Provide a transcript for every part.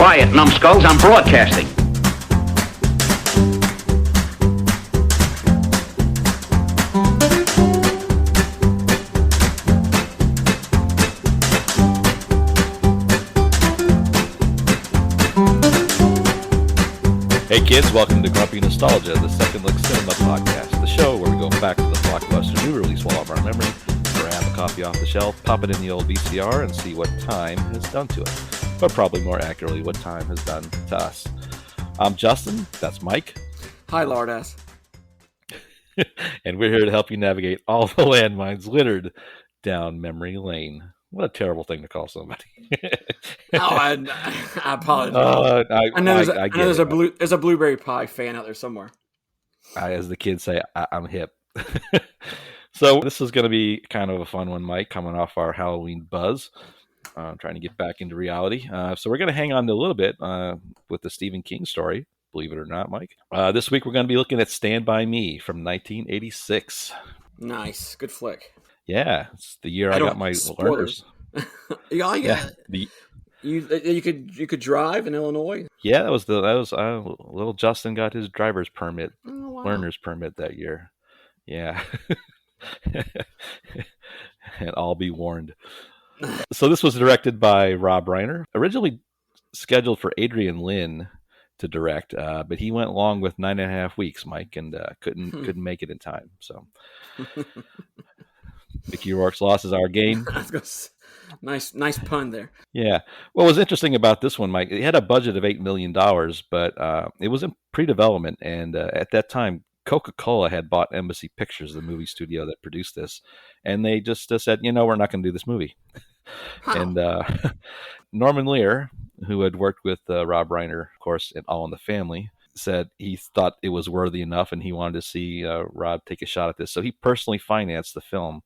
Quiet, numbskulls, I'm broadcasting. Hey kids, welcome to Grumpy Nostalgia, the Second Look Cinema podcast, the show where we go back to the blockbuster new release wall of our memory, grab a copy off the shelf, pop it in the old VCR, and see what time has done to it. But probably more accurately, what time has done to us. I'm Justin, that's Mike. Hi, Lardass. And we're here to help you navigate all the landmines littered down memory lane. What a terrible thing to call somebody. I apologize. I know there's a blueberry pie fan out there somewhere. As the kids say, I'm hip. So this is going to be kind of a fun one, Mike, coming off our Halloween buzz. Trying to get back into reality. So we're going to hang on to a little bit with the Stephen King story, believe it or not, Mike. This week we're going to be looking at Stand By Me from 1986. Nice. Good flick. Yeah, it's the year I got my learners. Yeah. You could drive in Illinois. Yeah, that was little Justin got his driver's permit, learner's permit that year. Yeah, and I'll be warned. So this was directed by Rob Reiner, originally scheduled for Adrian Lyne to direct, but he went along with 9.5 weeks, Mike, and couldn't make it in time. So. Mickey Rourke's loss is our gain. Nice pun there. Yeah. What was interesting about this one, Mike, it had a budget of $8 million, but it was in pre-development. And at that time, Coca-Cola had bought Embassy Pictures, the movie studio that produced this. And they just said, we're not going to do this movie. Huh. And Norman Lear, who had worked with Rob Reiner, of course, in All in the Family, said he thought it was worthy enough and he wanted to see Rob take a shot at this. So he personally financed the film.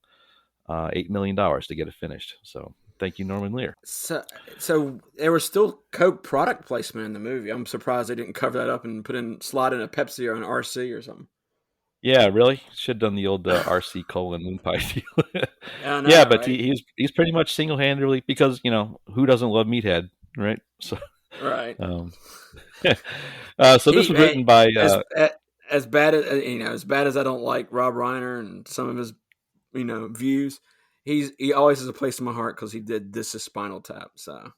$8 million to get it finished. So thank you, Norman Lear. So there was still Coke product placement in the movie. I'm surprised they didn't cover that up and slide in a Pepsi or an RC or something. Yeah, really? Should have done the old RC Cola and Moon Pie deal. Yeah, but right? he's pretty much single-handedly, because, who doesn't love Meathead, right? So, right. So this was written by... as bad as I don't like Rob Reiner and some of his views, he always has a place in my heart because he did This Is Spinal Tap. So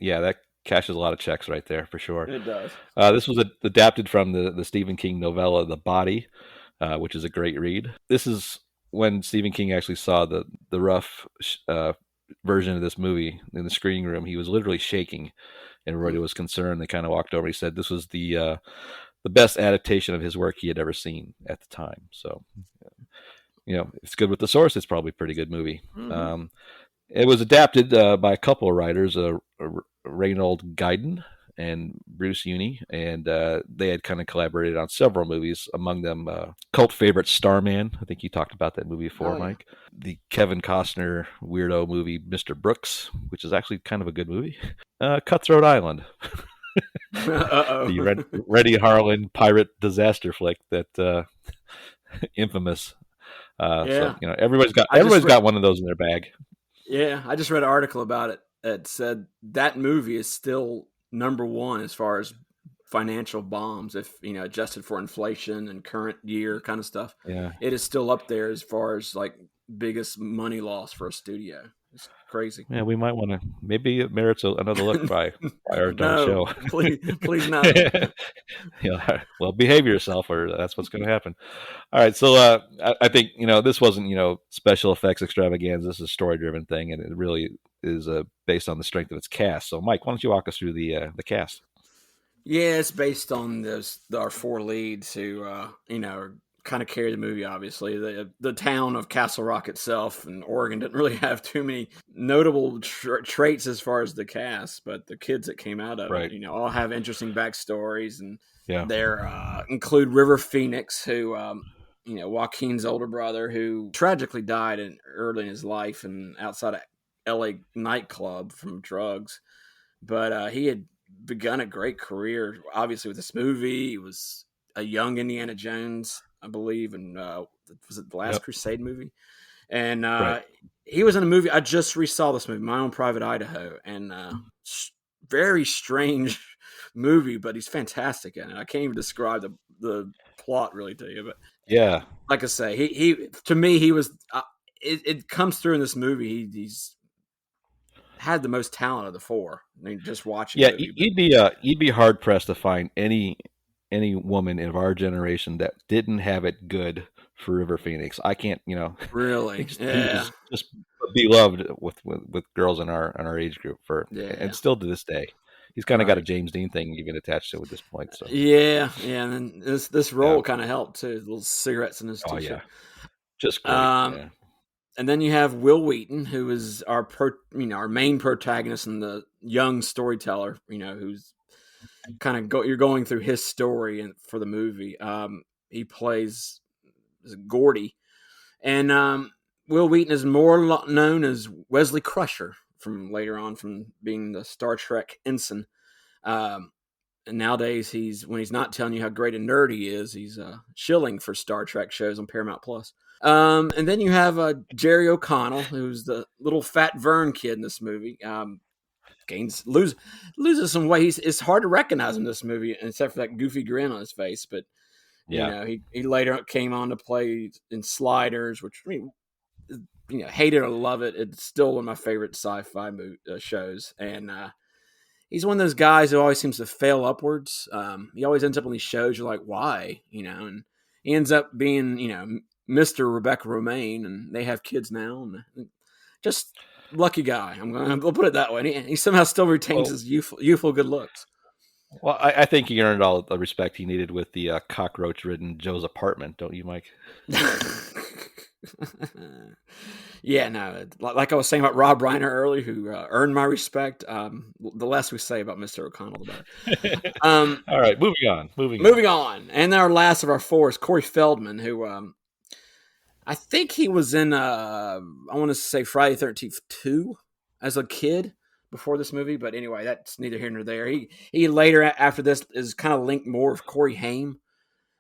yeah, that cashes a lot of checks right there for sure. It does. This was adapted from the Stephen King novella The Body, which is a great read. This is when Stephen King actually saw the rough version of this movie in the screening room. He was literally shaking, and everybody was concerned. They kind of walked over. He said this was the best adaptation of his work he had ever seen at the time. So. It's good with the source. It's probably a pretty good movie. Mm-hmm. It was adapted by a couple of writers, Reynold Gaiden and Bruce Uni, and they had kind of collaborated on several movies, among them cult favorite Starman. I think you talked about that movie before, Mike. The Kevin Costner weirdo movie, Mr. Brooks, which is actually kind of a good movie. Cutthroat Island. The Reddy Harlan pirate disaster flick that infamous. So everybody's got one of those in their bag. Yeah, I just read an article about it that said that movie is still number one as far as financial bombs, if adjusted for inflation and current year kind of stuff. Yeah, it is still up there as far as like biggest money loss for a studio. It's crazy. Yeah, we might want to. Maybe it merits another look by our show. Please not. Well, behave yourself, or that's what's going to happen. All right, so I think this wasn't special effects extravaganza. This is a story-driven thing, and it really is based on the strength of its cast. So, Mike, why don't you walk us through the cast? Yeah, it's based on our four leads who kind of carry the movie. Obviously, the town of Castle Rock itself and Oregon didn't really have too many notable traits as far as the cast, but the kids that came out of it, all have interesting backstories, and they include River Phoenix, who Joaquin's older brother, who tragically died early in his life and outside of LA nightclub from drugs, but he had begun a great career obviously with this movie. He was a young Indiana Jones, I believe, and was it the Last Crusade movie? And he was in a movie. I just resaw this movie, My Own Private Idaho, and very strange movie, but he's fantastic in it. I can't even describe the plot really to you, but Yeah. like I say, he to me he was. It comes through in this movie. He's had the most talent of the four. I mean, just watching Yeah, the movie. you'd be hard pressed to find any woman of our generation that didn't have it good for River Phoenix. I can't, Really, he yeah, was just beloved with girls in our age group yeah, and still to this day. He's kind of got a right. James Dean thing even attached to it at this point. So Yeah, yeah, and then this yeah, role kind of helped too. Little cigarettes in his oh yeah, t-shirt. just great. Um, Yeah, and then you have Will Wheaton, who is our main protagonist and the young storyteller. Who's kind of you're going through his story and for the movie. He plays Gordy, and Will Wheaton is more known as Wesley Crusher from later on from being the Star Trek ensign. Um, and nowadays, when he's not telling you how great a nerd he is, he's shilling for Star Trek shows on Paramount Plus. And then you have Jerry O'Connell, who's the little fat Vern kid in this movie. Loses some weight. It's hard to recognize him in this movie, except for that goofy grin on his face. But yeah. he later came on to play in Sliders, which hate it or love it, it's still one of my favorite sci-fi shows. And he's one of those guys who always seems to fail upwards. He always ends up on these shows. You're like, why? And he ends up being, Mr. Rebecca Romaine, and they have kids now. And just lucky guy. I'll put it that way. And he somehow still retains his youthful good looks. Well, I think he earned all the respect he needed with the cockroach-ridden Joe's Apartment, don't you, Mike? Yeah, no. Like I was saying about Rob Reiner earlier, who earned my respect. The less we say about Mr. O'Connell, the better. All right, moving on. And our last of our four is Corey Feldman, who I think he was in I want to say Friday the 13th 2 as a kid before this movie, but anyway, that's neither here nor there. He later after this is kind of linked more with Corey Haim.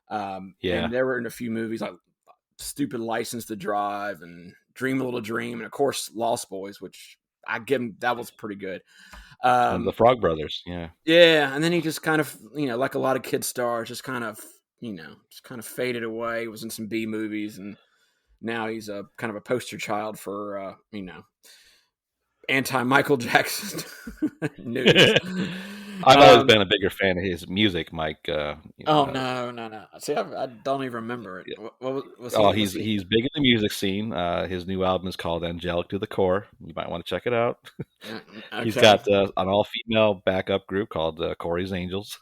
And there were in a few movies like Stupid License to Drive and Dream a Little Dream, and of course Lost Boys, which I give him, that was pretty good. The Frog Brothers, yeah. Yeah, and then he just kind of, like a lot of kid stars, just kind of faded away. He was in some B movies, and now he's a kind of a poster child for anti-Michael Jackson news. I've always been a bigger fan of his music, Mike. No. See, I don't even remember it. He's big in the music scene. His new album is called Angelic to the Core. You might want to check it out. Okay. He's got an all-female backup group called Corey's Angels.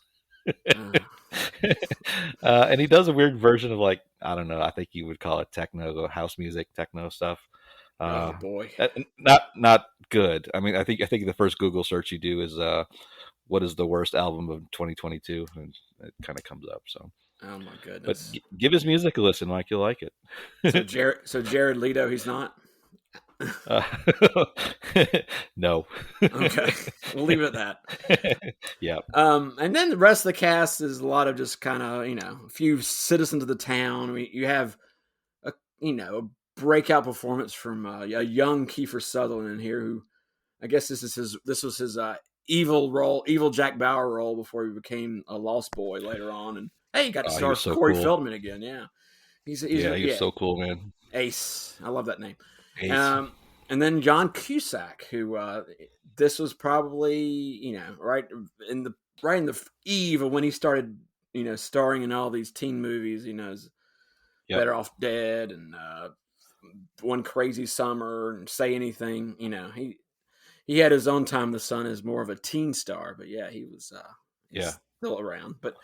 And he does a weird version of, like, I don't know, I think you would call it techno, house music, techno stuff. Oh boy, not good. I mean, I think the first Google search you do is what is the worst album of 2022, and it kind of comes up. So, oh my goodness! But give his music a listen, Mike. You'll like it. So Jared Leto, he's not. No. Okay, we'll leave it at that. Yeah. And then the rest of the cast is a lot of just kind of a few citizens of the town. I mean, you have a breakout performance from a young Kiefer Sutherland in here, who I guess this was his evil Jack Bauer role before he became a Lost Boy later on. And hey, he got to star Corey Feldman again. Yeah, he's so cool, man. Ace, I love that name. Ace. And then John Cusack, who this was probably right in the eve of when he started starring in all these teen movies. Better Off Dead and One Crazy Summer and Say Anything. He had his own time in the sun as more of a teen star, but yeah, he was still around. But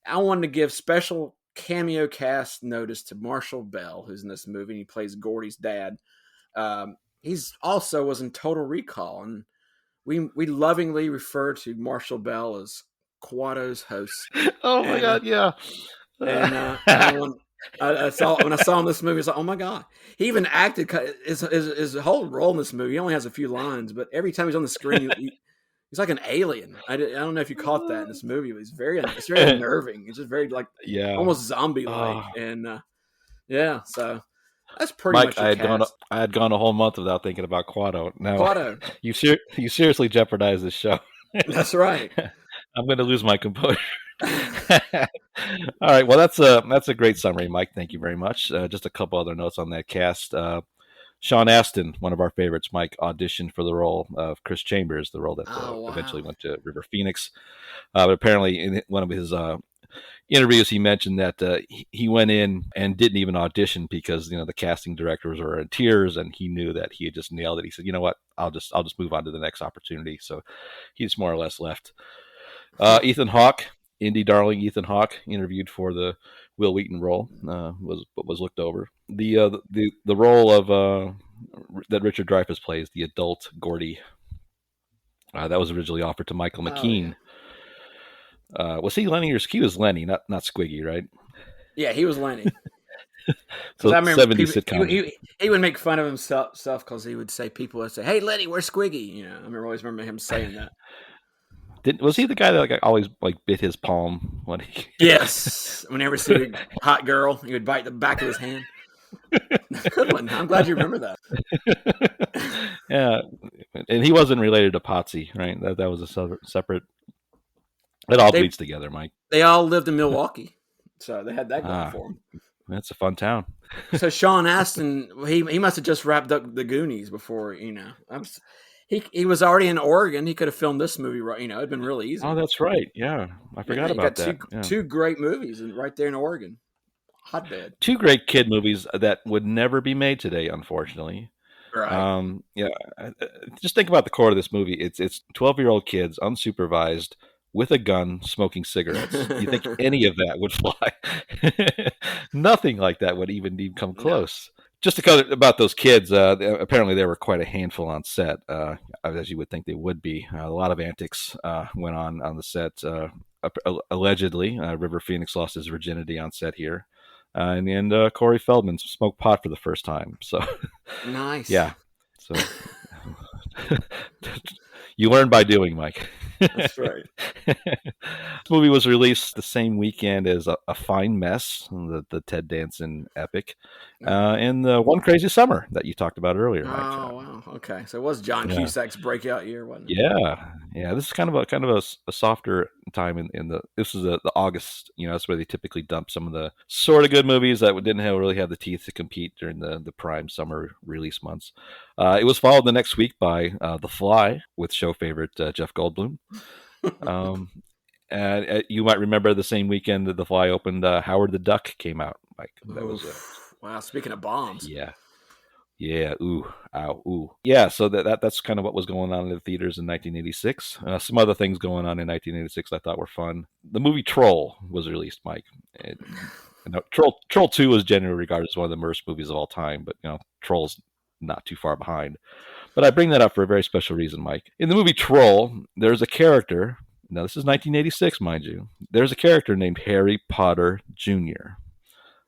I wanted to give special cameo cast notice to Marshall Bell, who's in this movie, and he plays Gordy's dad. He's also was in Total Recall, and we lovingly refer to Marshall Bell as Quado's host. Oh my God, yeah. And I saw when I saw him in this movie, I was like, oh my God. He even acted his whole role in this movie. He only has a few lines, but every time he's on the screen, he's like an alien. I don't know if you caught that in this movie, but it's very unnerving. It's just very almost zombie-like. And so that's pretty much I had gone a whole month without thinking about Quado. Now, Quado. You seriously jeopardized this show. That's right. I'm going to lose my composure. All right. Well, that's a great summary, Mike. Thank you very much. Just a couple other notes on that cast. Sean Astin, one of our favorites, Mike, auditioned for the role of Chris Chambers, the role that eventually went to River Phoenix. But apparently, in one of his interviews, he mentioned that he went in and didn't even audition because the casting directors were in tears, and he knew that he had just nailed it. He said, "You know what? I'll just move on to the next opportunity." So he's more or less left. Ethan Hawke, indie darling Ethan Hawke, interviewed for the Will Wheaton role, was looked over. The role of that Richard Dreyfuss plays, the adult Gordy, that was originally offered to Michael McKean. Was he Lenny or he was Lenny, not Squiggy, right? Yeah, he was Lenny. So I remember 70s sitcom. He would make fun of himself because he would say, people would say, "Hey, Lenny, where's Squiggy?" I always remember him saying that. Was he the guy that always bit his palm when he? Yes, whenever he see a hot girl, he would bite the back of his hand. Good one. I'm glad you remember that. Yeah, and he wasn't related to Potsy, right? That was a separate. It all bleeds together, Mike. They all lived in Milwaukee, so they had that going for them. That's a fun town. So Sean Astin, he must have just wrapped up the Goonies before, He was already in Oregon. He could have filmed this movie, right? It'd been really easy. Oh, that's right. Yeah, I forgot about that. Two great movies, right there in Oregon. Hotbed. Two great kid movies that would never be made today, unfortunately. Right. Just think about the core of this movie. It's 12-year-old kids, unsupervised, with a gun, smoking cigarettes. You think any of that would fly? Nothing like that would even come close. No. Just to cover about those kids, apparently they were quite a handful on set, as you would think they would be. A lot of antics went on the set. Allegedly, River Phoenix lost his virginity on set here. And Corey Feldman smoked pot for the first time. So nice. Yeah. So you learn by doing, Mike. That's right. This movie was released the same weekend as A Fine Mess, the Ted Danson epic, and One Crazy Summer that you talked about earlier, Mike. Oh, wow. Okay. So it was John Cusack's breakout year, wasn't it? Yeah. This is kind of a softer time in the. This is the August. That's where they typically dump some of the sort of good movies that didn't really have the teeth to compete during the prime summer release months. It was followed the next week by The Fly with show favorite Jeff Goldblum. And you might remember the same weekend that The Fly opened, Howard the Duck came out. Mike, that was wow. Speaking of bombs, yeah, ooh, ow, ooh, yeah. So that's kind of what was going on in the theaters in 1986. Some other things going on in 1986 I thought were fun. The movie Troll was released, Mike. Troll 2 is generally regarded as one of the worst movies of all time, but Troll's not too far behind. But I bring that up for a very special reason, Mike. In the movie Troll, there's a character. Now, this is 1986, mind you. There's a character named Harry Potter Jr.,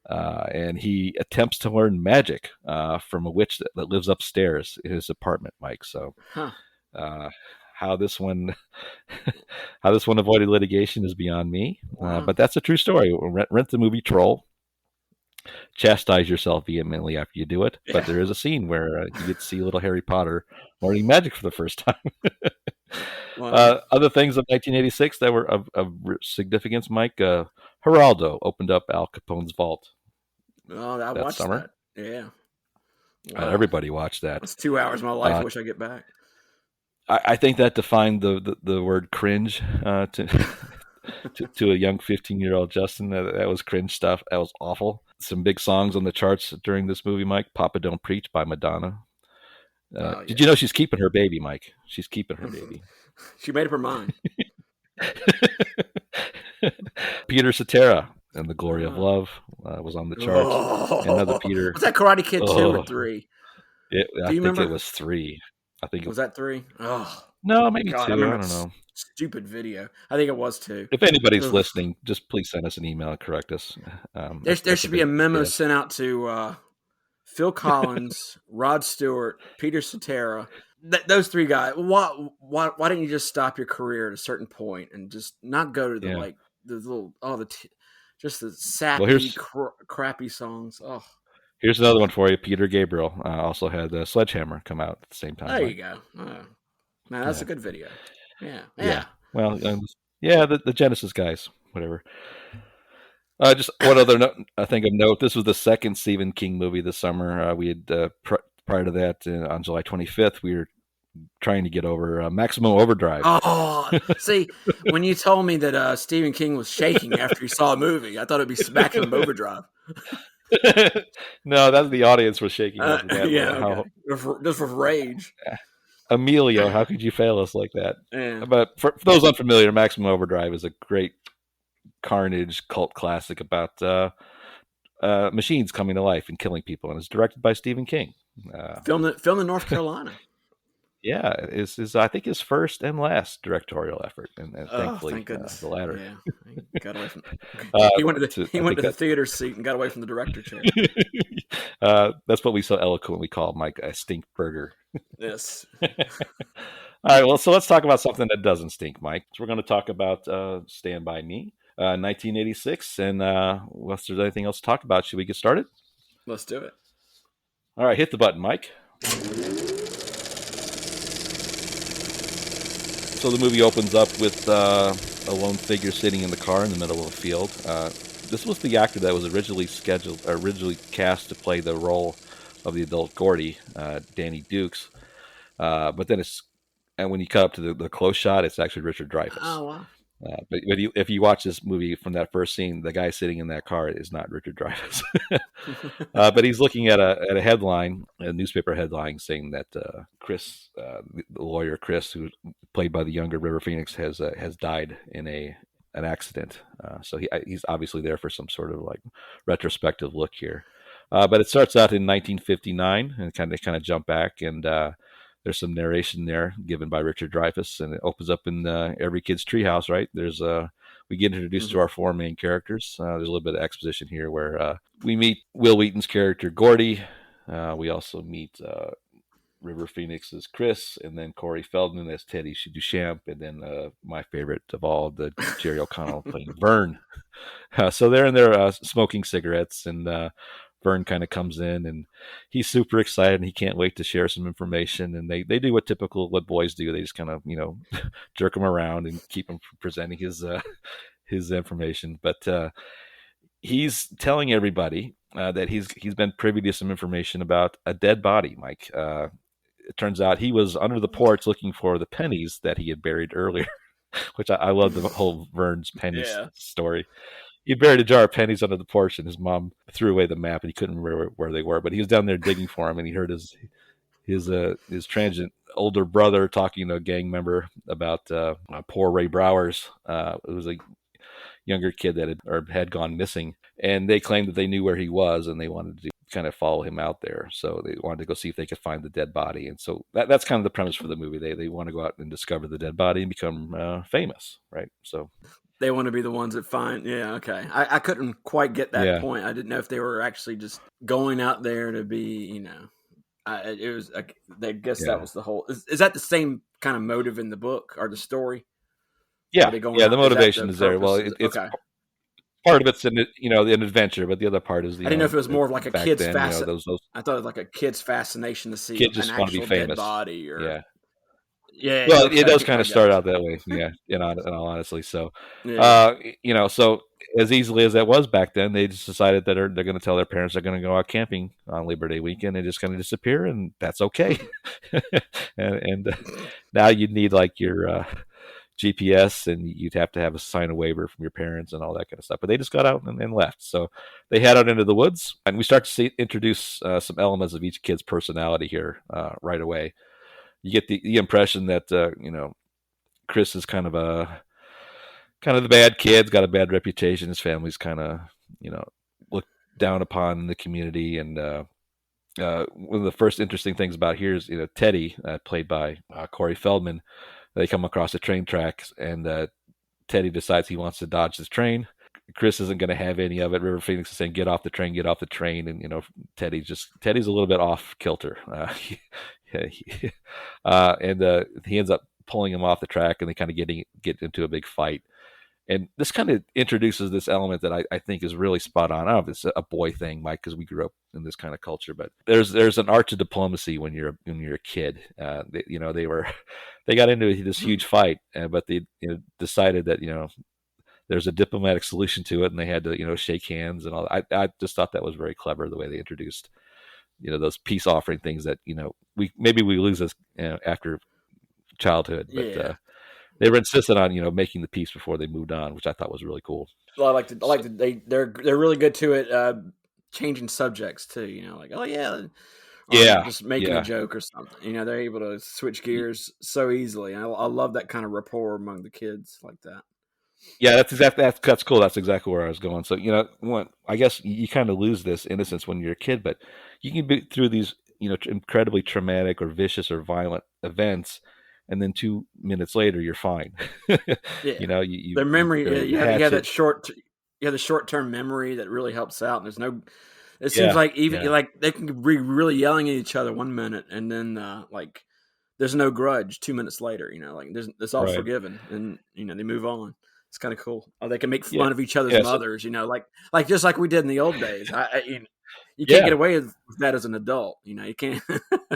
and he attempts to learn magic from a witch that lives upstairs in his apartment, Mike. So how this one avoided litigation is beyond me. But that's a true story. Rent the movie Troll. Chastise yourself vehemently after you do it, but there is a scene where you get to see little Harry Potter learning magic for the first time. Other things of 1986 that were of significance, Mike. Geraldo opened up Al Capone's vault. Oh, I watched that. Yeah. Wow. Everybody watched that. It's 2 hours of my life. I wish I get back. I think that defined the word cringe to a young 15-year-old Justin. That was cringe stuff. That was awful. Some big songs on the charts during this movie, Mike. Papa Don't Preach by Madonna. Did you know she's keeping her baby, Mike? She's keeping her baby. She made up her mind. Peter Cetera and The Glory of Love was on the charts. Another Peter. Was that Karate Kid 2 or 3? I think it was 3. I think was that 3? Oh. No, maybe 2. I don't know. Stupid video. I think it was 2. If anybody's listening, just please send us an email and correct us. There should be a memo sent out to Phil Collins, Rod Stewart, Peter Cetera. Those 3 guys. Why didn't you just stop your career at a certain point and just not go to the just the sappy, crappy songs? Oh. Here's another one for you. Peter Gabriel also had Sledgehammer come out at the same time. There you go. Man, that's a good video. Yeah. Well, Yeah, the Genesis guys, whatever. Just one other thing of note. This was the second Stephen King movie this summer. We had prior to that, on July 25th, we were trying to get over Maximum Overdrive. Oh, see, when you told me that Stephen King was shaking after he saw a movie, I thought it'd be smacking him overdrive. No, that's the audience was shaking after that. Yeah, How okay. Just with rage. Emilio, how could you fail us like that? Yeah. But for those unfamiliar, Maximum Overdrive is a great carnage cult classic about machines coming to life and killing people, and it's directed by Stephen King. Filmed in North Carolina. Yeah, is I think his first and last directorial effort, and thankfully thank goodness. the latter. Yeah, he got away from. He went to the theater seat and got away from the director chair. That's what we so eloquently call Mike a stink burger. Yes. All right, well, so let's talk about something that doesn't stink, Mike. So we're going to talk about Stand By Me, 1986, and unless there's anything else to talk about, should we get started? Let's do it. All right, hit the button, Mike. So the movie opens up with a lone figure sitting in the car in the middle of a field. This was the actor that was originally cast to play the role of the adult Gordy, Danny Dukes. But then and when you cut up to the close shot, it's actually Richard Dreyfuss. Oh wow! But if you watch this movie from that first scene, the guy sitting in that car is not Richard Dreyfuss. But he's looking at a headline, a newspaper headline, saying that Chris, the lawyer Chris, who's played by the younger River Phoenix, has died in an accident. So he's obviously there for some sort of like retrospective look here. But it starts out in 1959, and kind of jump back, and there's some narration there given by Richard Dreyfuss, and it opens up in Every Kid's Treehouse, right? There's we get introduced to our four main characters. There's a little bit of exposition here where we meet Will Wheaton's character Gordy. We also meet River Phoenix's Chris, and then Corey Feldman as Teddy Duchamp, and then my favorite of all, the Jerry O'Connell playing Vern. So they're in there smoking cigarettes, and Vern kind of comes in, and he's super excited, and he can't wait to share some information. And they do what boys do. They just kind of jerk him around and keep him from presenting his information. But he's telling everybody that he's been privy to some information about a dead body, Mike. It turns out he was under the porch looking for the pennies that he had buried earlier, which I love the whole Vern's pennies story. He buried a jar of pennies under the porch, and his mom threw away the map, and he couldn't remember where they were. But he was down there digging for them, and he heard his transient older brother talking to a gang member about poor Ray Browers. It was a younger kid that had gone missing, and they claimed that they knew where he was, and they wanted to kind of follow him out there. So they wanted to go see if they could find the dead body. And so that's kind of the premise for the movie. They want to go out and discover the dead body and become famous, right? So they want to be the ones that find. Yeah, okay. I couldn't quite get that point. I didn't know if they were actually just going out there to be, it was. I guess that was the whole. Is that the same kind of motive in the book or the story? Yeah, the motivation is there. Well, it's part of it's an adventure, but the other part is I didn't know if it was more of like a kid's fascination. I thought it was like a kid's fascination to see kids just want to be famous. Dead body or yeah. Well, it does kind of start out that way. Yeah, in all honesty. So, so as easily as that was back then, they just decided that they're going to tell their parents they're going to go out camping on Labor Day weekend and just kind of disappear, and that's okay. and now you'd need like your GPS, and you'd have to sign a waiver from your parents and all that kind of stuff. But they just got out and left. So they head out into the woods, and we start to introduce some elements of each kid's personality here right away. You get the impression that Chris is kind of the bad kid, got a bad reputation. His family's kind of looked down upon in the community, and one of the first interesting things about here is Teddy, played by Corey Feldman. They come across the train tracks, and Teddy decides he wants to dodge this train. Chris isn't going to have any of it. River Phoenix is saying, "Get off the train," and Teddy's a little bit off kilter, and he ends up pulling him off the track, and they kind of get into a big fight. And this kind of introduces this element that I think is really spot on. I don't know if it's a boy thing, Mike, because we grew up in this kind of culture, but there's an art to diplomacy when you're a kid. They got into this huge fight, but they decided that there's a diplomatic solution to it, and they had to shake hands and all. I just thought that was very clever the way they introduced those peace offering things that we lose as after childhood, but they were insistent on making the peace before they moved on, which I thought was really cool. Well, they're really good to it, changing subjects too. Like, oh yeah, or just making a joke or something. They're able to switch gears so easily. I love that kind of rapport among the kids like that. Yeah, that's cool. That's exactly where I was going. So I guess you kind of lose this innocence when you're a kid, but you can be through these incredibly traumatic or vicious or violent events, and then 2 minutes later you're fine. Yeah. The memory you have that the short-term memory that really helps out. And there's no. It seems like like they can be really yelling at each other 1 minute, and then like there's no grudge 2 minutes later. Like it's all forgiven, and they move on. It's kind of cool. Or they can make fun of each other's mothers, like just like we did in the old days. You can't get away with that as an adult. You can't.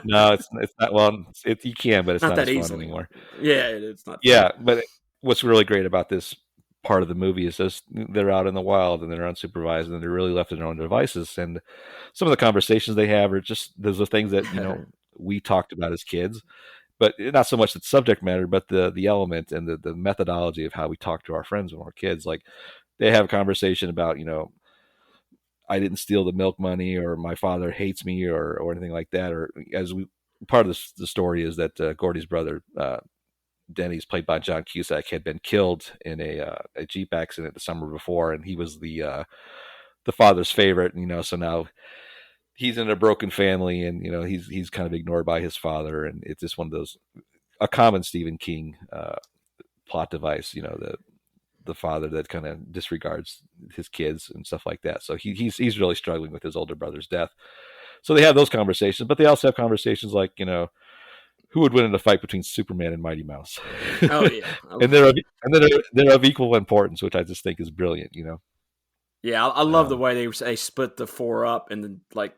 No, it's not. Well, you can, but it's not that as fun anymore. Yeah, it's not. Yeah, but what's really great about this part of the movie is just they're out in the wild and they're unsupervised and they're really left to their own devices. And some of the conversations they have are just those are things that we talked about as kids. But not so much the subject matter, but the element and the methodology of how we talk to our friends when we're kids. Like they have a conversation about, I didn't steal the milk money, or my father hates me, or anything like that. Or part of the story is that Gordy's brother, Denny's, played by John Cusack, had been killed in a Jeep accident the summer before, and he was the father's favorite. So now he's in a broken family, and he's kind of ignored by his father, and it's just one of those a common Stephen King plot device. The father that kind of disregards his kids and stuff like that. So he's really struggling with his older brother's death. So they have those conversations, but they also have conversations like who would win in a fight between Superman and Mighty Mouse? Oh yeah, and they're of equal importance, which I just think is brilliant. Yeah, I love the way they split the four up, and then like.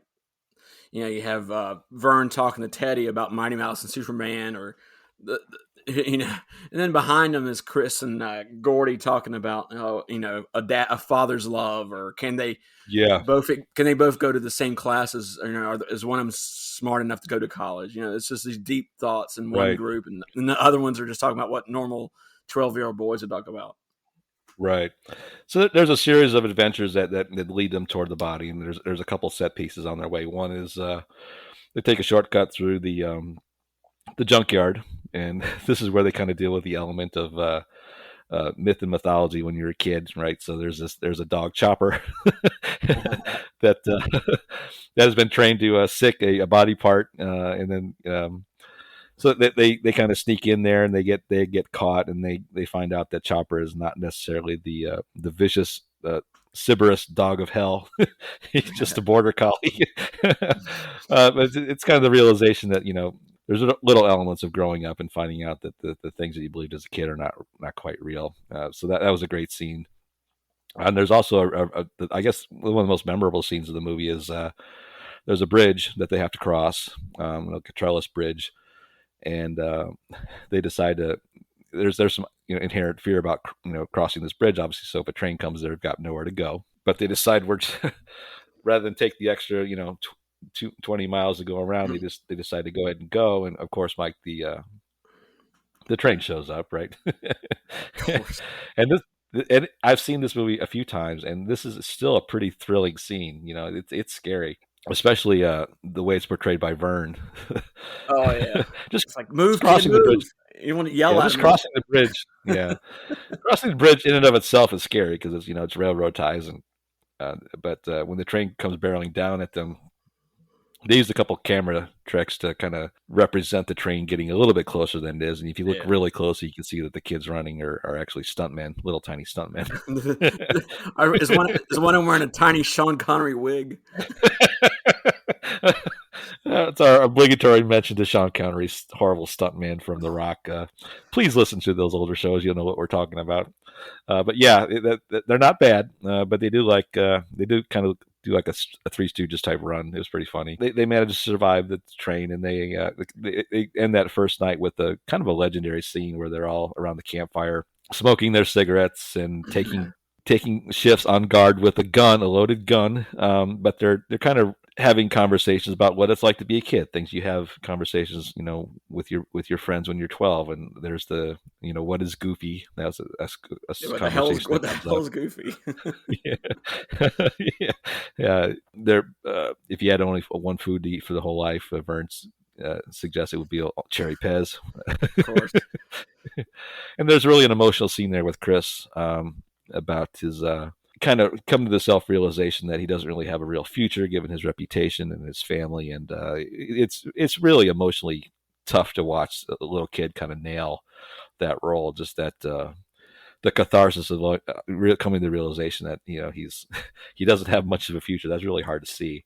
You have Vern talking to Teddy about Mighty Mouse and Superman, or and then behind them is Chris and Gordy talking about a father's love, or can they both go to the same classes, or is one of them smart enough to go to college? It's just these deep thoughts in one group, and the other ones are just talking about what normal 12-year-old boys would talk about. Right. So there's a series of adventures that lead them toward the body, and there's a couple set pieces on their way. One is they take a shortcut through the junkyard, and this is where they kind of deal with the element of myth and mythology when you're a kid, right? So there's a dog Chopper that has been trained to sick a body part, and then. So they kind of sneak in there, and they get caught, and they find out that Chopper is not necessarily the vicious Sybaris dog of hell. He's just a border collie. But it's kind of the realization that there's little elements of growing up and finding out that the things that you believed as a kid are not quite real. So that was a great scene. And there's also I guess one of the most memorable scenes of the movie is there's a bridge that they have to cross, like a trellis bridge. And they decide to. There's some inherent fear about crossing this bridge, obviously. So if a train comes, they've got nowhere to go. But they decide rather than take the extra 20 miles to go around, they decide to go ahead and go. And of course, Mike, the train shows up, right? And I've seen this movie a few times, and this is still a pretty thrilling scene. It's scary. Especially the way it's portrayed by Vern. Oh yeah, just like move, crossing kid, the move. bridge. You want to yell at just me. Crossing the bridge. Yeah, crossing the bridge in and of itself is scary because it's railroad ties, and but when the train comes barreling down at them, they used a couple camera tricks to kind of represent the train getting a little bit closer than it is. And if you look really closely, you can see that the kids running are actually stuntmen, little tiny stuntmen. Is one of them wearing a tiny Sean Connery wig? It's our obligatory mention to Sean Connery's horrible stuntman from The Rock. Please listen to those older shows; you'll know what we're talking about. But yeah, they're not bad, but they do they do kind of do like a Three Stooges type run. It was pretty funny. They managed to survive the train, and they end that first night with a kind of a legendary scene where they're all around the campfire, smoking their cigarettes and taking shifts on guard with a loaded gun. But they're kind of having conversations about what it's like to be a kid. Things you have conversations, with your friends when you're 12. And there's the, what is Goofy? That's a conversation. What the hell is Goofy? Yeah, yeah. There, if you had only one food to eat for the whole life, Vern suggests it would be a cherry Pez. Of course. And there's really an emotional scene there with Chris about his kind of come to the self-realization that he doesn't really have a real future given his reputation and his family, and it's really emotionally tough to watch a little kid kind of nail that role. Just that the catharsis of coming to the realization that he doesn't have much of a future. That's really hard to see.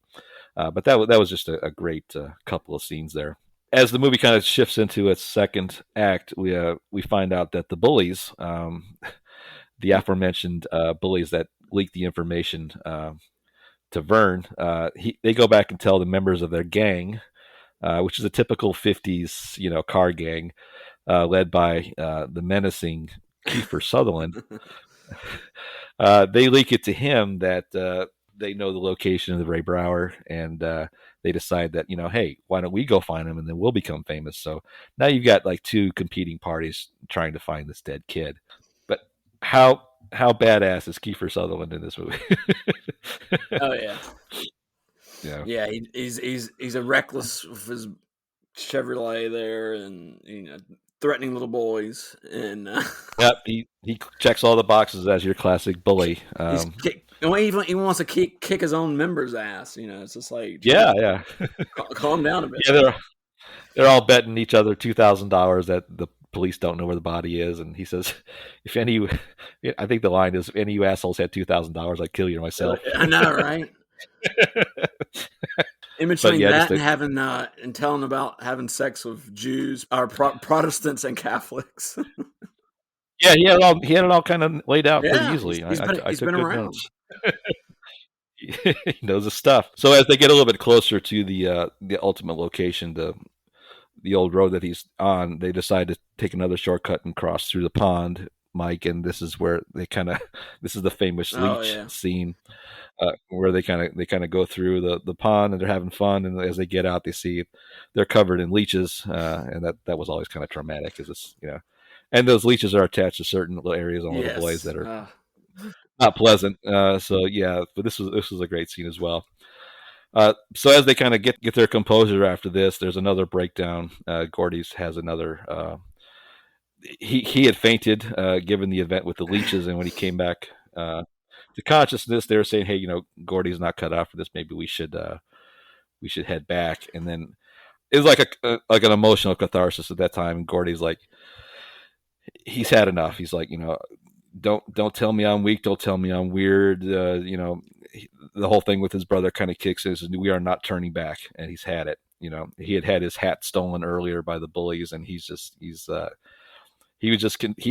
But that was just a great couple of scenes there. As the movie kind of shifts into its second act, we find out that the bullies, the aforementioned bullies that leaked the information to Vern, they go back and tell the members of their gang, which is a typical 50s, car gang, led by the menacing Kiefer Sutherland. They leak it to him that they know the location of the Ray Brower, and they decide that, hey, why don't we go find him and then we'll become famous. So now you've got like two competing parties trying to find this dead kid. But how badass is Kiefer Sutherland in this movie? Oh yeah. Yeah. Yeah, he's a reckless with his Chevrolet there, and threatening little boys, and yep, he checks all the boxes as your classic bully. He wants to kick his own member's ass. It's just like, yeah. Calm down a bit. Yeah, they're all betting each other $2,000 that the police don't know where the body is, and he says, I think the line is, if any of you assholes had $2,000, I'd kill you myself. I know, right? In between that and having and telling about having sex with Jews, or Protestants and Catholics. Yeah, he had it all kind of laid out pretty easily. He's been around. He knows his stuff. So as they get a little bit closer to the ultimate location, the old road that he's on, they decide to take another shortcut and cross through the pond, Mike. And this is where this is the famous leech scene, where they kind of go through the pond and they're having fun. And as they get out, they see they're covered in leeches, and that was always kind of traumatic, because it's and those leeches are attached to certain little areas on little boys that are not pleasant. So yeah, but this was a great scene as well. So as they kind of get their composure after this, there's another breakdown. Gordy's has another. He had fainted given the event with the leeches, and when he came back to consciousness, they were saying, "Hey, Gordy's not cut out for this. Maybe we should head back." And then it was like an emotional catharsis at that time. And Gordy's like, he's had enough. He's like, don't tell me I'm weak. Don't tell me I'm weird. The whole thing with his brother kind of kicks in. We are not turning back, and he's had it. He had his hat stolen earlier by the bullies, and he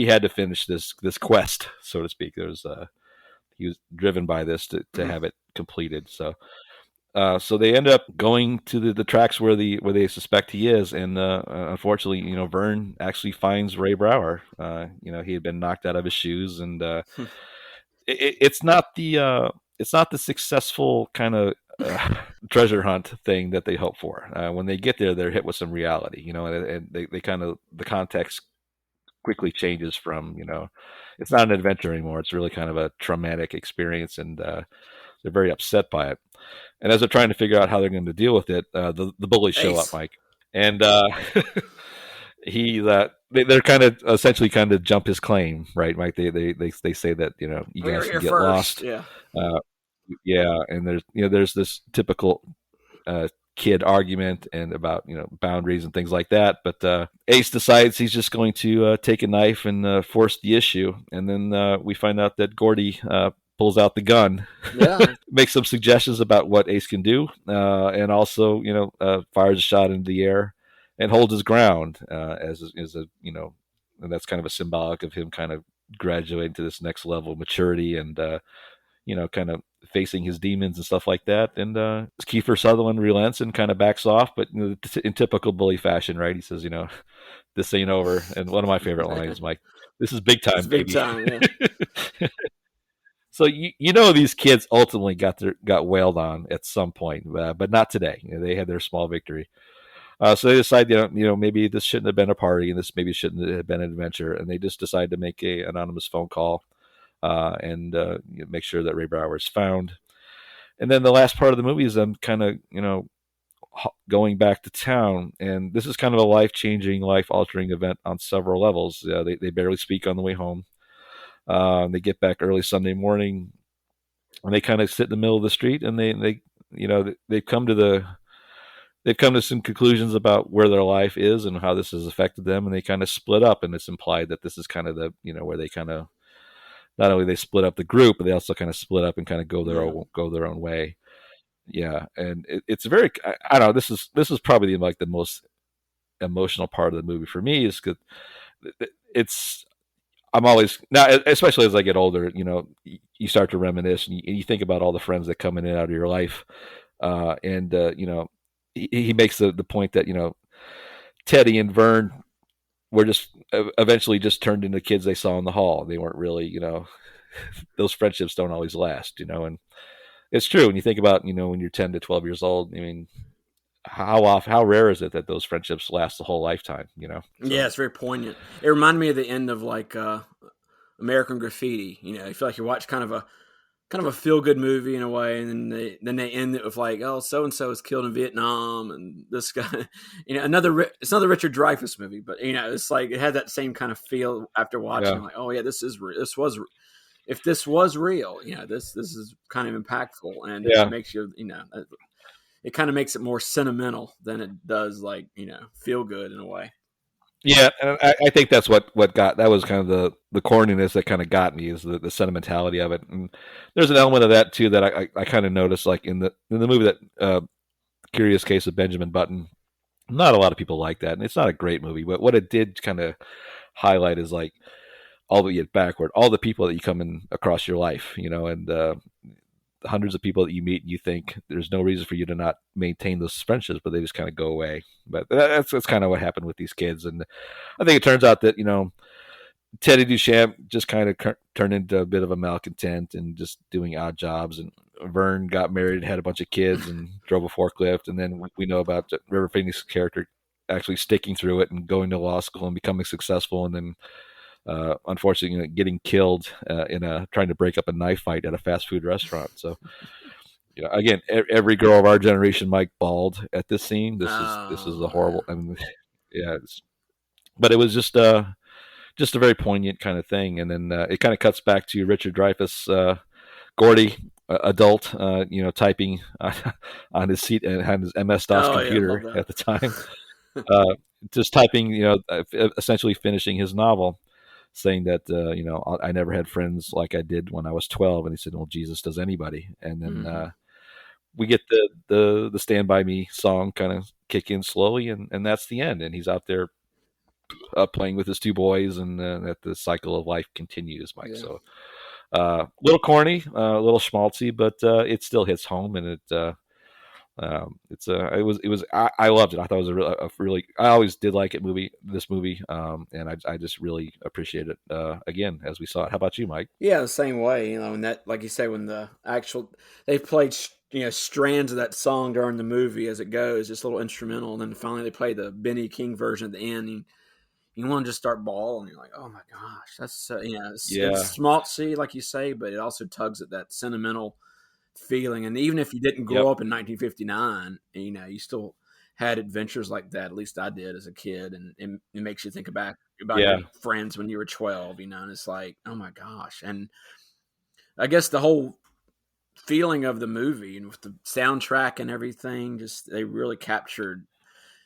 had to finish this quest, so to speak. He was driven by this to have it completed. So they end up going to the tracks where they suspect he is, and unfortunately, Vern actually finds Ray Brower. He had been knocked out of his shoes, and it's not the successful kind of treasure hunt thing that they hope for. When they get there, they're hit with some reality, and they kind of, the context quickly changes from, it's not an adventure anymore. It's really kind of a traumatic experience, and they're very upset by it. And as they're trying to figure out how they're going to deal with it, the bullies show up, Mike, and they're kind of essentially kind of jump his claim, right, Mike? They say that you guys can get lost, and there's this typical kid argument and about boundaries and things like that. But Ace decides he's just going to take a knife and force the issue, and then we find out that Gordy pulls out the gun, Yeah. makes some suggestions about what Ace can do, and also fires a shot into the air and holds his ground as a and that's kind of a symbolic of him kind of graduating to this next level of maturity and kind of facing his demons and stuff like that. And Kiefer Sutherland relents and kind of backs off, but in typical bully fashion, right? He says, this ain't over. And one of my favorite lines, Mike, this is big It's time, big baby. time, yeah. So these kids ultimately got wailed on at some point, but not today. They had their small victory. So they decide, maybe this shouldn't have been a party, and this maybe shouldn't have been an adventure, and they just decide to make a anonymous phone call and make sure that Ray Brower is found. And then the last part of the movie is them kind of going back to town, and this is kind of a life-changing, life-altering event on several levels. They barely speak on the way home. They get back early Sunday morning, and they kind of sit in the middle of the street, and they've come to some conclusions about where their life is and how this has affected them, and they kind of split up. And it's implied that this is kind of the where they kind of not only they split up the group, but they also kind of split up and kind of go their own way. Yeah, and it's very I don't know. This is probably like the most emotional part of the movie for me is because it's I'm always now, especially as I get older, you start to reminisce and you think about all the friends that come in and out of your life, and he makes the point that Teddy and Vern were just eventually just turned into kids they saw in the hall. They weren't really those friendships don't always last, and it's true when you think about when you're 10 to 12 years old. I mean, how rare is it that those friendships last the whole lifetime? So. Yeah, it's very poignant. It reminded me of the end of like American Graffiti. I feel like you watch kind of a feel good movie in a way, and then they end it with like, oh, so and so was killed in Vietnam, and this guy, it's another Richard Dreyfuss movie, but it's like it had that same kind of feel after watching. Yeah. Like, oh yeah, this was if this was real, this is kind of impactful, and Yeah. it makes you it kind of makes it more sentimental than it does like feel good in a way. Yeah, and I think that's what that was kind of the corniness that kind of got me is the sentimentality of it. And there's an element of that too that I kind of noticed like in the movie that Curious Case of Benjamin Button. Not a lot of people like that, and it's not a great movie. But what it did kind of highlight is like all the people that you come in across your life, and hundreds of people that you meet, and you think there's no reason for you to not maintain those friendships, but they just kind of go away. But that's kind of what happened with these kids, and I think it turns out that Teddy Duchamp just kind of turned into a bit of a malcontent and just doing odd jobs, and Vern got married, had a bunch of kids, and drove a forklift, and then we know about River Phoenix's character actually sticking through it and going to law school and becoming successful, and then unfortunately getting killed in trying to break up a knife fight at a fast food restaurant. So again, every girl of our generation, Mike, bawled at this scene. This is a horrible. I mean, yeah, but it was just a very poignant kind of thing. And then it kind of cuts back to Richard Dreyfuss, Gordy, adult, typing on his seat and on his MS-DOS computer at the time, just typing, essentially finishing his novel, saying that I never had friends like I did when I was 12. And he said, well, Jesus does anybody. And then we get the Stand By Me song kind of kick in slowly, and that's the end. And he's out there playing with his two boys, and that the cycle of life continues, Mike. Yeah. So a little corny, a little schmaltzy, but it still hits home, and it I loved it. I thought it was a really I always did like this movie, and I just really appreciate it again as we saw it. How about you, Mike? Yeah, the same way. And that, like you say, when they played strands of that song during the movie as it goes, just a little instrumental, and then finally they play the Benny King version at the end. And you want to just start bawling. You're like, oh my gosh, that's so, it's schmaltzy, like you say, but it also tugs at that sentimental feeling. And even if you didn't grow up in 1959, you still had adventures like that. At least I did as a kid, and it makes you think about your friends when you were 12, and it's like, oh my gosh. And I guess the whole feeling of the movie and with the soundtrack and everything, just they really captured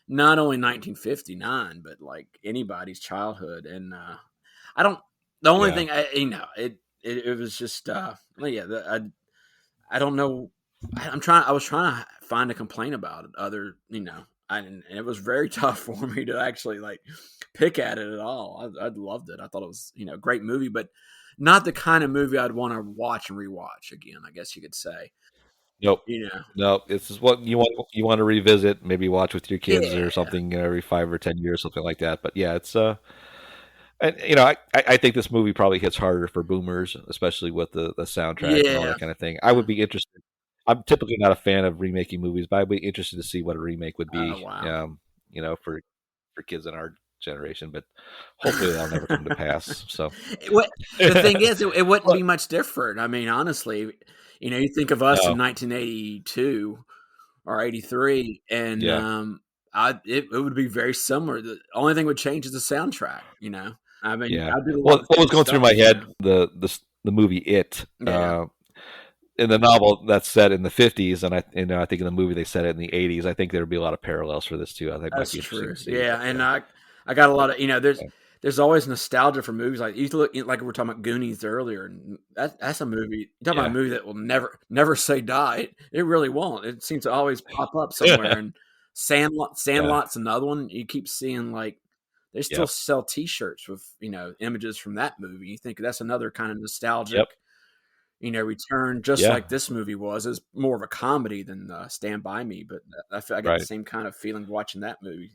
not only 1959, but like anybody's childhood. And the only thing it was just well, yeah. I don't know. I was trying to find a complaint about it. Other, and it was very tough for me to actually like pick at it at all. I loved it. I thought it was a great movie, but not the kind of movie I'd want to watch and rewatch again. I guess you could say. Nope. You know. No, it's just what you want to revisit, maybe watch with your kids or Yeah. something every 5 or 10 years, something like that. But yeah, it's and I think this movie probably hits harder for boomers, especially with the soundtrack and all Yeah. that kind of thing. I would be interested. I'm typically not a fan of remaking movies, but I'd be interested to see what a remake would Oh be. wow. For kids in our generation, but hopefully that'll never come to pass. So The thing is, it wouldn't Well, be much different. I mean, honestly, you think of us in no, 1982 or 83, and yeah, it would be very similar. The only thing would change is the soundtrack. I mean, yeah. I did a lot Well, of the what same was going through my stuff. head the movie It. Yeah, In the novel that's set in the 50s, and I think in the movie they set it in the 80s. I think there would be a lot of parallels for this too. I think it might that's be interesting true. to see. Yeah, But and I got a lot of yeah, there's always nostalgia for movies like you look like we were talking about Goonies earlier, and that's a movie. You talk about a yeah, movie that will never say die. It really won't. It seems to always pop up somewhere. And yeah, Sandlot's another one. You keep seeing like they still yep, sell T-shirts with images from that movie. You think that's another kind of nostalgic yep, return, just yeah, like this movie was. It's more of a comedy than Stand By Me, but I feel I get the right. same kind of feeling watching that movie.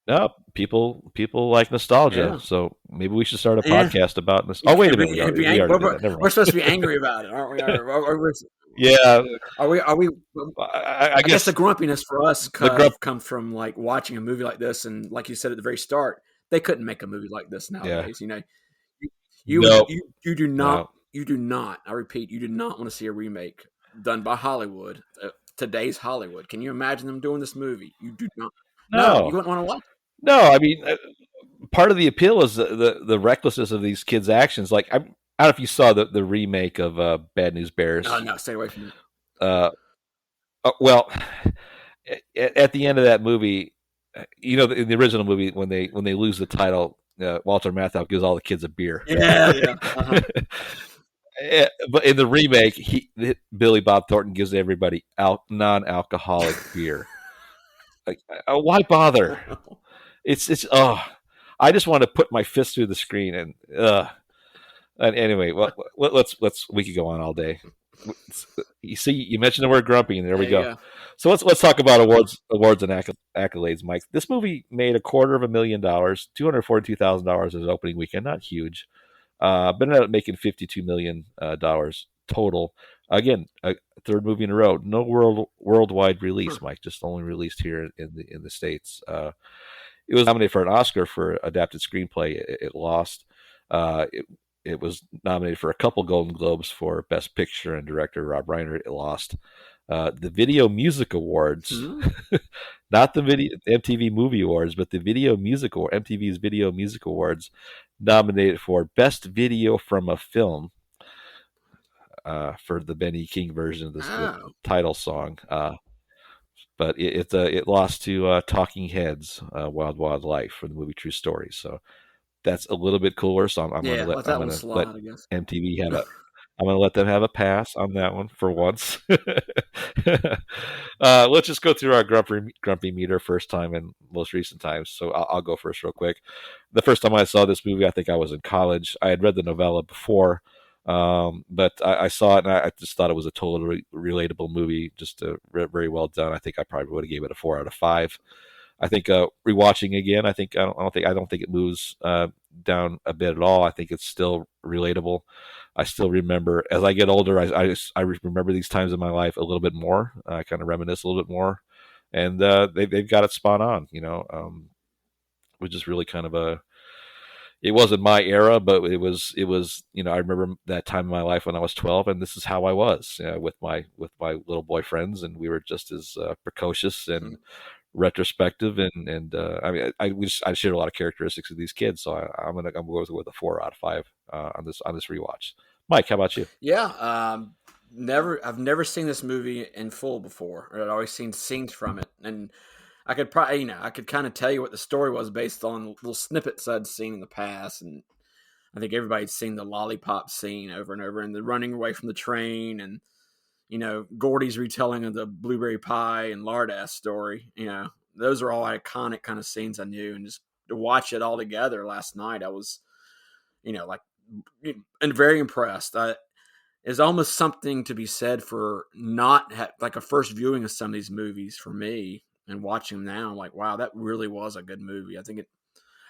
No, people like nostalgia, Yeah. so maybe we should start a Yeah. podcast about this. You Oh, wait a can't minute, be we angry. already did that. Never We're mind. supposed to be angry about it, aren't we? Yeah, Are we? I I guess the guess grumpiness for us the grump. comes from like watching a movie like this, and like you said at the very start, they couldn't make a movie like this Yeah, nowadays. You, no, you do not, no, you do not. I repeat, you do not want to see a remake done by Hollywood, today's Hollywood. Can you imagine them doing this movie? You do not. No, you no, wouldn't want to watch. no. I mean, part of the appeal is the recklessness of these kids' actions. Like I don't know if you saw the remake of Bad News Oh Bears. no, stay away from it. Uh, well, at the end of that movie, in the original movie when they lose the title, Walter Matthau gives all the kids a beer. Yeah, yeah. Uh-huh. But in the remake, Billy Bob Thornton gives everybody non-alcoholic beer. Like, why bother? It's I just want to put my fist through the screen and anyway, well, let's we could go on all day. You see, you mentioned the word grumpy, and there we There you go. go. So let's talk about awards and accolades, Mike. This movie made $250,000, $242,000 as opening weekend, not huge, but ended up making $52 million total. Again, a third movie in a row. No worldwide Huh. release, Mike. Just only released here in the States. It was nominated for an Oscar for adapted screenplay. It lost. It was nominated for a couple Golden Globes for Best Picture and Director. Rob Reiner. It lost. The Video Music Awards, Hmm. not the MTV Movie Awards, but the Video Music Award, MTV's Video Music Awards, nominated for Best Video from a Film for the Benny King version of the Oh. title song. But it lost to Talking Heads, Wild Wild Life for the movie True Story. So that's a little bit cooler. So Yeah, let I'm that one gonna let slide, I guess. MTV have a I'm gonna let them have a pass on that one for once. Let's just go through our grumpy meter first time and most recent times. So I'll go first real quick. The first time I saw this movie, I think I was in college. I had read the novella before, but I saw it and I just thought it was a totally relatable movie, just very well done. I think I probably would have gave it a 4 out of 5. I think rewatching again, I don't think it moves down a bit at all. I think it's still relatable. I still remember as I get older, I remember these times in my life a little bit more. I kind of reminisce a little bit more, and they've got it spot on. Which is really kind of a. It wasn't my era, but it was. I remember that time in my life when I was 12, and this is how I was with my little boy friends, and we were just as precocious and retrospective and I share a lot of characteristics of these kids, so I'm gonna go with a 4 out of 5 on this rewatch. Mike, how about you? Yeah, I've never seen this movie in full before. I'd always seen scenes from it, and I could probably, I could kind of tell you what the story was based on little snippets I'd seen in the past, and I think everybody's seen the lollipop scene over and over, and the running away from the train, and Gordy's retelling of the blueberry pie and lardass story. Those are all iconic kind of scenes I knew, and just to watch it all together last night, I was, like, and very impressed. There's almost something to be said for not like a first viewing of some of these movies for me, and watching them now, I'm like, wow, that really was a good movie. I think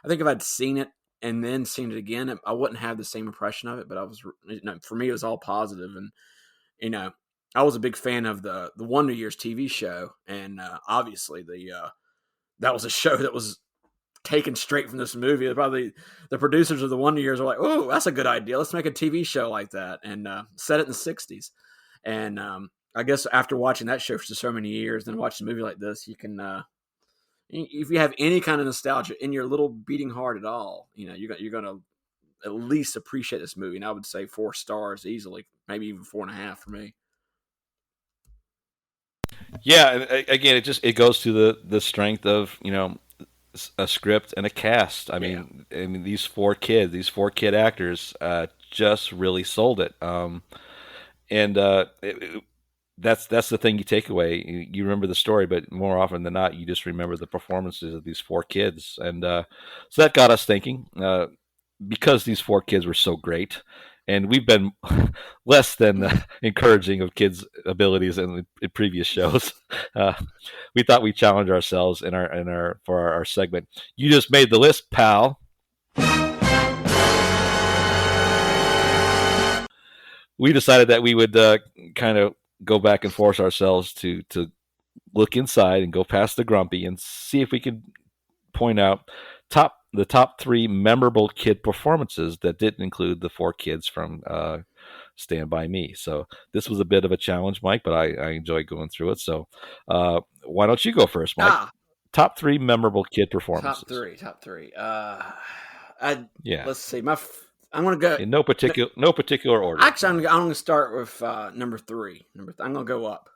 if I'd seen it and then seen it again, I wouldn't have the same impression of it. But for me, it was all positive, and I was a big fan of the Wonder Years TV show, and obviously that was a show that was taken straight from this movie. Probably the producers of the Wonder Years were like, "Oh, that's a good idea. Let's make a TV show like that," and set it in the '60s. And I guess after watching that show for so many years, then watching a movie like this, you can, if you have any kind of nostalgia in your little beating heart at all, you're going to at least appreciate this movie. And I would say 4 stars easily, maybe even 4.5 for me. Yeah, and again, it goes to the strength of a script and a cast. I mean, these four kid actors just really sold it. And that's the thing you take away. You remember the story, but more often than not, you just remember the performances of these 4 kids. And so that got us thinking, because these 4 kids were so great. And we've been less than encouraging of kids' abilities in previous shows. We thought we'd challenge ourselves for our segment. You just made the list, pal. We decided that we would kind of go back and force ourselves to look inside and go past the grumpy and see if we could point out the top 3 memorable kid performances that didn't include the 4 kids from Stand By Me. So this was a bit of a challenge, Mike, but I enjoyed going through it. So why don't you go first, Mike? Top 3 memorable kid performances. Top three. Yeah. Let's see. I'm going to go in no particular order. Actually, I'm going to start with number 3. I'm going to go up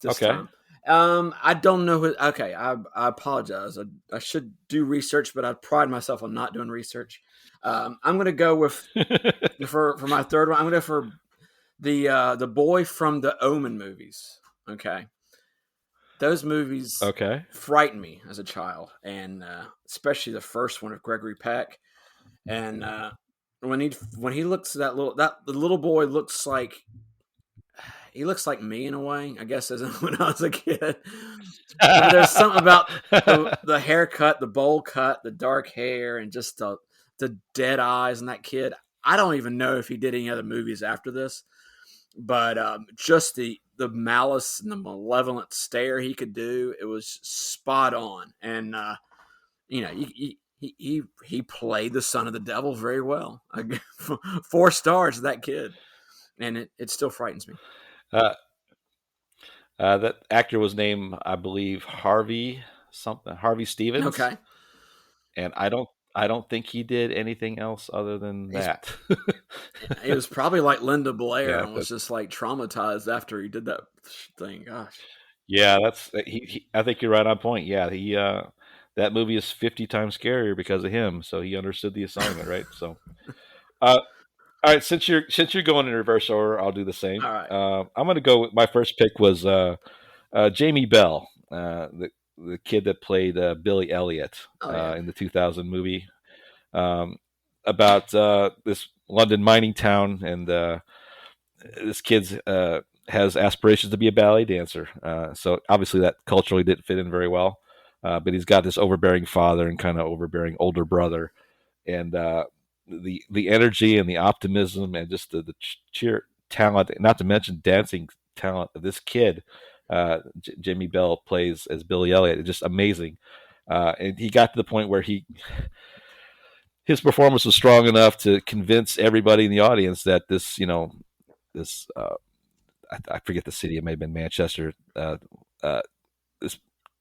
this time. I don't know who. Okay, I apologize. I should do research, but I pride myself on not doing research. I'm going to go with for my third one. I'm going to go for the boy from the Omen movies. Okay, those movies frightened me as a child, and especially the first one of Gregory Peck. And when he looks at the little boy looks like. He looks like me in a way, I guess, as when I was a kid. There's something about the haircut, the bowl cut, the dark hair, and just the dead eyes in that kid. I don't even know if he did any other movies after this, but just the malice and the malevolent stare he could do, it was spot on. And he played the son of the devil very well. 4 stars to that kid, and it still frightens me. That actor was named, I believe, Harvey Stevens. Okay. And I don't think he did anything else other than that. It was probably like Linda Blair and was just like traumatized after he did that thing. Gosh. Yeah, I think you're right on point. Yeah, that movie is 50 times scarier because of him. So he understood the assignment, right? So, all right, since you're going in reverse order, I'll do the same. All right. I'm going to go with my first pick was Jamie Bell, the kid that played Billy Elliot in the 2000 movie about this London mining town, and this kid has aspirations to be a ballet dancer. So obviously that culturally didn't fit in very well, but he's got this overbearing father and kind of overbearing older brother, and the energy and the optimism and just the cheer talent, not to mention dancing talent of this kid, Jimmy Bell plays as Billy Elliot. It's just amazing. And he got to the point where his performance was strong enough to convince everybody in the audience that this I forget the city, it may have been Manchester, this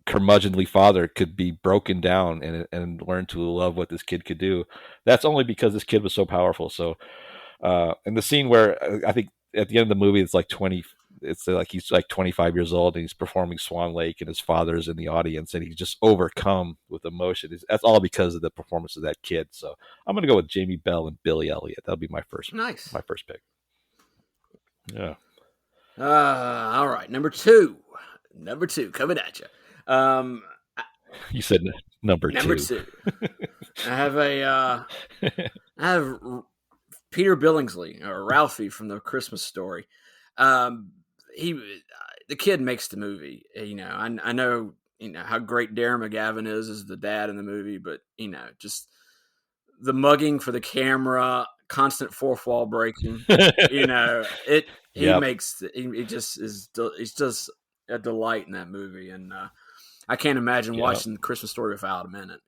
curmudgeonly father could be broken down and learn to love what this kid could do. That's only because this kid was so powerful. So, in the scene where I think at the end of the movie, it's like 20 it's like he's like 25 years old and he's performing Swan Lake and his father's in the audience and he's just overcome with emotion. That's all because of the performance of that kid. So I'm going to go with Jamie Bell and Billy Elliot. That'll be my first pick. Yeah. All right, number two coming at you. You said number two. I have Peter Billingsley or Ralphie from The Christmas Story. The kid makes the movie. You know, I know how great Darren McGavin is as the dad in the movie, but just the mugging for the camera, constant fourth wall breaking. He's just a delight in that movie, and I can't imagine watching Christmas Story without him in it.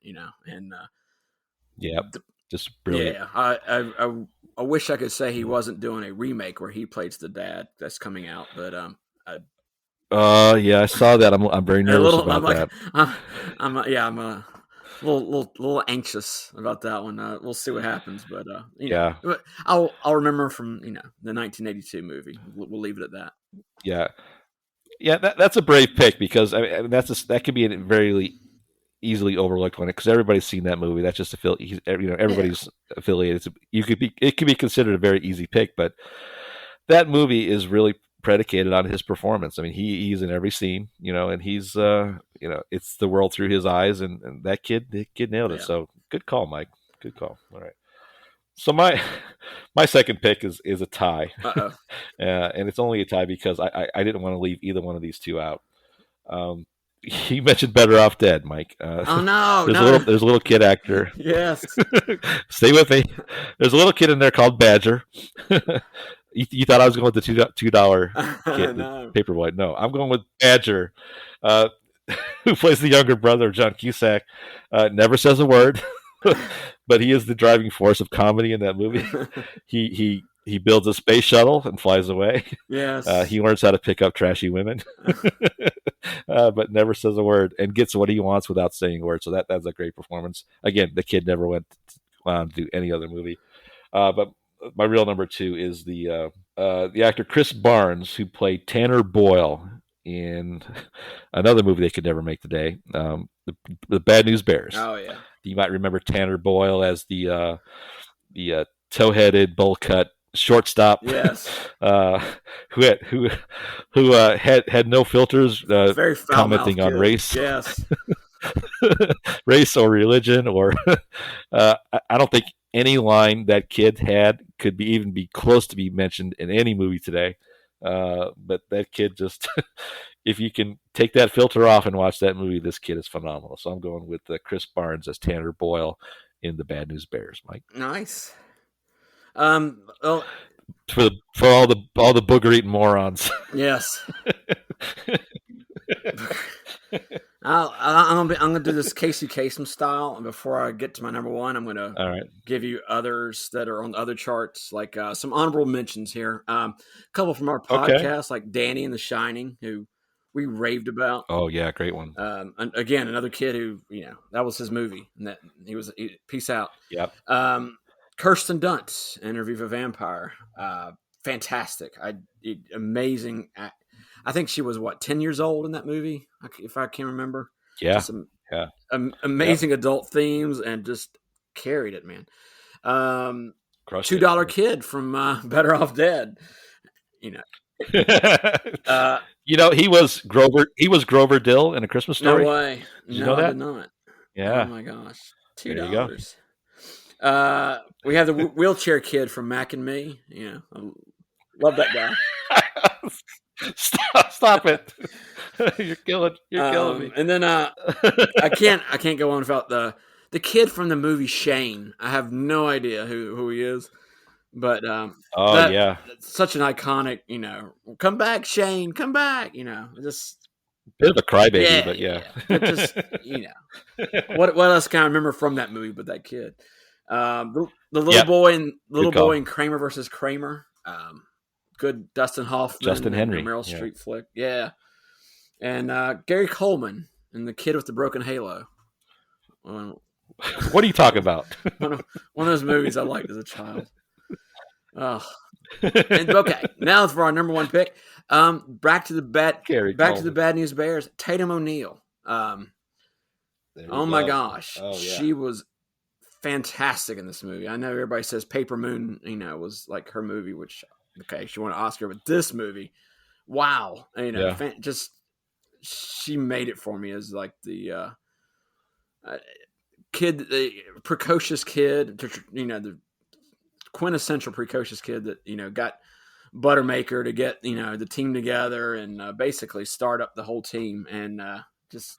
Just brilliant. Yeah, I wish I could say he wasn't doing a remake where he plays the dad that's coming out, but I saw that. I'm very nervous about that. I'm a little anxious about that one. We'll see what happens, but I'll remember from the 1982 movie. We'll leave it at that. Yeah, that's a brave pick because that could be a very easily overlooked one because everybody's seen that movie. That's just everybody's affiliated. It could be considered a very easy pick, but that movie is really predicated on his performance. I mean, he's in every scene, and he's it's the world through his eyes, and the kid nailed it. So good call, Mike. Good call. All right. So my second pick is a tie, and it's only a tie because I didn't want to leave either one of these two out. You mentioned Better Off Dead, Mike. There's a little kid actor. Yes. Stay with me. There's a little kid in there called Badger. You thought I was going with the $2 kid, no. Paperboy. No, I'm going with Badger, who plays the younger brother of John Cusack. Never says a word, but he is the driving force of comedy in that movie. He builds a space shuttle and flies away. Yes. He learns how to pick up trashy women, but never says a word and gets what he wants without saying a word. So that's a great performance. Again, the kid never went on to do any other movie. But my real number two is the actor Chris Barnes, who played Tanner Boyle in another movie they could never make today, the Bad News Bears. Oh yeah, you might remember Tanner Boyle as the toe-headed, bowl-cut shortstop. Yes, who had no filters, very commenting on race. Yes, race or religion, or I don't think any line that kid had could even be close to be mentioned in any movie today. But that kid just, if you can take that filter off and watch that movie, this kid is phenomenal. So I'm going with Chris Barnes as Tanner Boyle in the Bad News Bears, Mike. Nice. Well, for all the booger eating morons. Yes. I'm gonna do this Casey Kasem style, and before I get to my number one, I'm gonna give you others that are on the other charts, like some honorable mentions here. A couple from our podcast, like Danny in The Shining, who we raved about. Oh yeah, great one. And again, another kid who that was his movie, and that peace out. Yep. Kirsten Dunst, Interview with a Vampire, fantastic. Amazing. I think she was 10 years old in that movie, if I can remember. Yeah, amazing adult themes, and just carried it, man. $2 kid from Better Off Dead. He was Grover. He was Grover Dill in A Christmas Story. No way. Did you know that? I did not. Yeah. Oh my gosh. $2. We have the wheelchair kid from Mac and Me. I love that guy. Stop it! You're killing me. And then I can't go on without the kid from the movie Shane. I have no idea who he is, but such an iconic. Come back, Shane. Come back. Just bit of a crybaby, but yeah. But just what else can I remember from that movie? But that kid, the little boy in Kramer versus Kramer. Good Dustin Hoffman, Justin Henry, Meryl Streep flick, and Gary Coleman and The Kid with the Broken Halo. What are you talking about? one of those movies I liked as a child. Oh, Okay, now for our number one pick. Back to the Bad News Bears. Tatum O'Neal. Oh my gosh, she was fantastic in this movie. I know everybody says Paper Moon, was like her movie, which she won an Oscar, but this movie, wow, just she made it for me as like the kid, the precocious kid, the quintessential precocious kid that got Buttermaker to get the team together and basically start up the whole team and just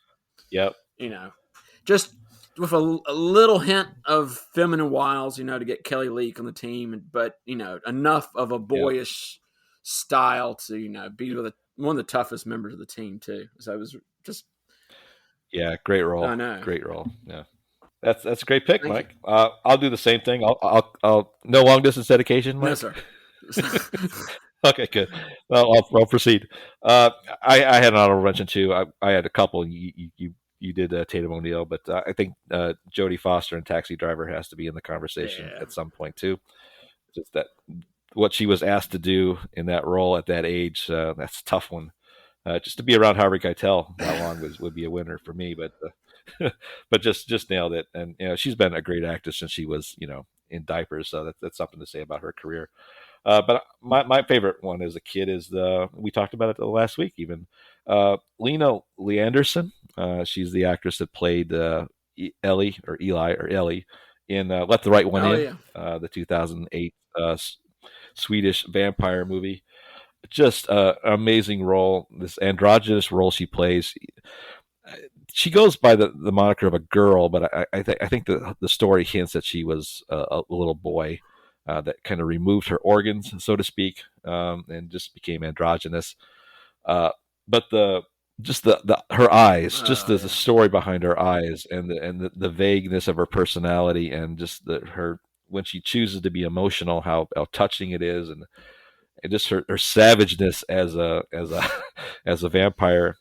with a little hint of feminine wiles, to get Kelly Leak on the team, but enough of a boyish style to be with one of the toughest members of the team too. So it was just great role. I know, great role. Yeah. That's a great pick, Mike. I'll do the same thing. I'll no long distance dedication, Mike? No, sir. Okay, good. Well, I'll proceed. I had an honorable mention too. I had a couple. You did Tatum O'Neal, but I think Jodie Foster in Taxi Driver has to be in the conversation at some point too. Just that what she was asked to do in that role at that age, that's a tough one. Just to be around Harvey Keitel that long would be a winner for me, but but just nailed it. And she's been a great actress since she was in diapers, so that's something to say about her career. But my favorite one as a kid is we talked about it the last week even, Lena Leanderson. She's the actress that played Ellie in Let the Right One In, the 2008 Swedish vampire movie. Just an amazing role. This androgynous role she plays. She goes by the moniker of a girl, but I think the story hints that she was a little boy that kind of removed her organs, so to speak, and just became androgynous. But her eyes, the story behind her eyes, and the vagueness of her personality, and just her when she chooses to be emotional, how touching it is, and just her savageness as a vampire.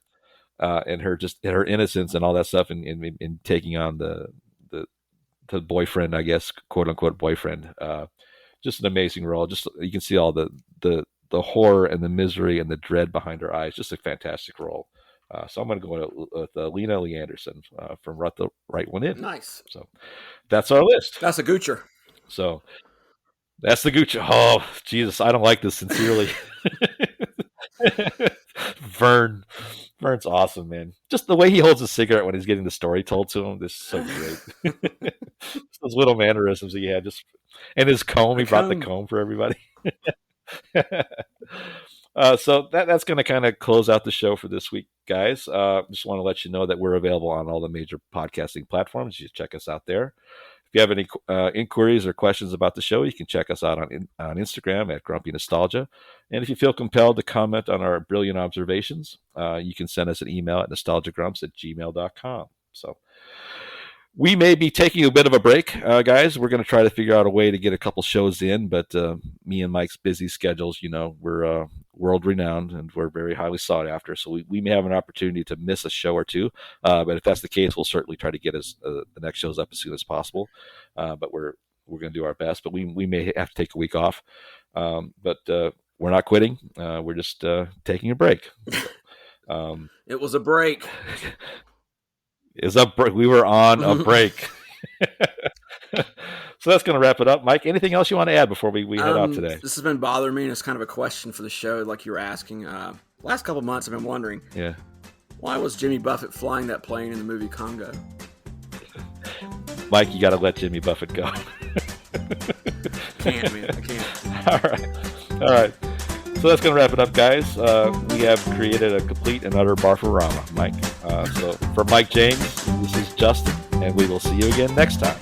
And her innocence and all that stuff, in taking on the boyfriend, I guess, quote unquote boyfriend. Just an amazing role. Just you can see all the horror and the misery and the dread behind her eyes. Just a fantastic role. So I'm going to go with Lena Leanderson from Let the Right One In. Nice. So that's our list. That's a Goocher. So that's the Goocher. Oh Jesus, I don't like this sincerely. Vern's awesome, man. Just the way he holds a cigarette when he's getting the story told to him, this is so great. Those little mannerisms he had, and his comb. He brought the comb for everybody. So that's going to kind of close out the show for this week, guys. Just want to let you know that we're available on all the major podcasting platforms. You check us out there. If you have any inquiries or questions about the show, you can check us out on Instagram at Grumpy Nostalgia. And if you feel compelled to comment on our brilliant observations, you can send us an email at nostalgiagrumps@gmail.com. So we may be taking a bit of a break, guys. We're going to try to figure out a way to get a couple shows in, but me and Mike's busy schedules, we're world-renowned and we're very highly sought after. So we may have an opportunity to miss a show or two, but if that's the case, we'll certainly try to get the next shows up as soon as possible. But we're going to do our best, but we may have to take a week off. But we're not quitting. We're just taking a break. It was a break. We were on a break. So that's going to wrap it up. Mike, anything else you want to add before we head out today? This has been bothering me, and it's kind of a question for the show, like you were asking. Last couple of months, I've been wondering, why was Jimmy Buffett flying that plane in the movie Congo? Mike, you got to let Jimmy Buffett go. Can't, man. I can't. All right. So that's going to wrap it up, guys. We have created a complete and utter Barf-A-Rama, Mike. So for Mike James, this is Justin, and we will see you again next time.